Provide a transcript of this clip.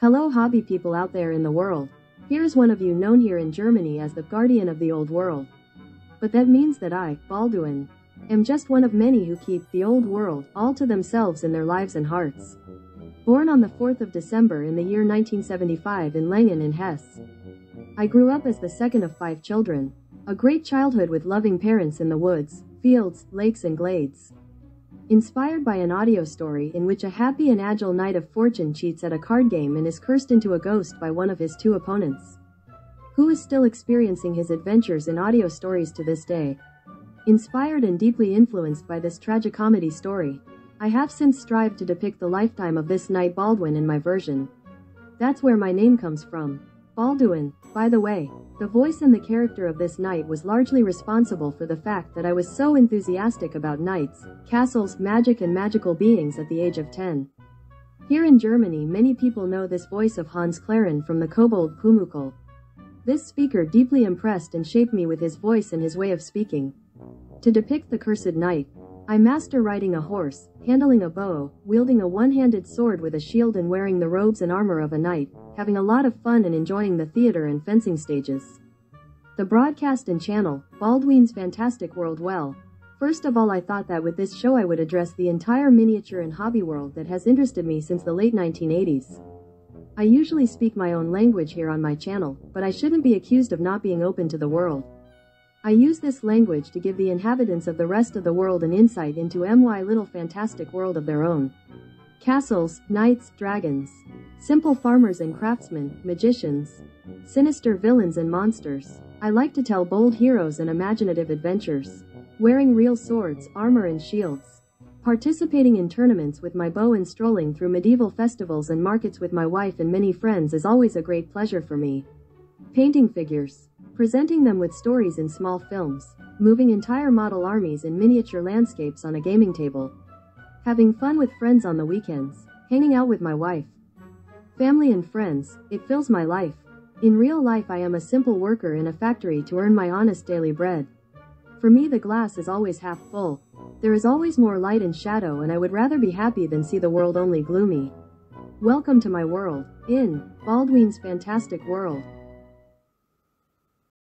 Hello hobby people out there in the world. Here's one of you known here in Germany as the guardian of the old world. But that means that I, Balduin, am just one of many who keep the old world all to themselves in their lives and hearts. Born on the 4th of December in the year 1975 in Langen in Hesse. I grew up as the second of 5 children. A great childhood with loving parents in the woods, fields, lakes and glades. Inspired by an audio story in which a happy and agile knight of fortune cheats at a card game and is cursed into a ghost by one of his 2 opponents, who is still experiencing his adventures in audio stories to this day. Inspired and deeply influenced by this tragicomedy story, I have since strived to depict the lifetime of this knight Baldwin in my version. That's where my name comes from. Balduin, by the way. The voice and the character of this knight was largely responsible for the fact that I was so enthusiastic about knights, castles, magic and magical beings at the age of 10. Here in Germany many people know this voice of Hans Clarin from the Kobold Pumuckl. This speaker deeply impressed and shaped me with his voice and his way of speaking. To depict the cursed knight, I master riding a horse, handling a bow, wielding a one-handed sword with a shield and wearing the robes and armor of a knight, having a lot of fun and enjoying the theater and fencing stages. The broadcast and channel, Baldwin's Fantastic World well. First of all I thought that with this show I would address the entire miniature and hobby world that has interested me since the late 1980s. I usually speak my own language here on my channel, but I shouldn't be accused of not being open to the world. I use this language to give the inhabitants of the rest of the world an insight into my little fantastic world of their own. Castles, knights, dragons, simple farmers and craftsmen, magicians, sinister villains and monsters. I like to tell bold heroes and imaginative adventures, wearing real swords, armor and shields, participating in tournaments with my bow and strolling through medieval festivals and markets with my wife and many friends is always a great pleasure for me. Painting figures, presenting them with stories in small films, moving entire model armies in miniature landscapes on a gaming table, having fun with friends on the weekends, hanging out with my wife, family and friends. It fills my life. In real life I am a simple worker in a factory to earn my honest daily bread. For me the glass is always half full. There is always more light and shadow and I would rather be happy than see the world only gloomy. Welcome to my world, in Baldwin's Fantastic World.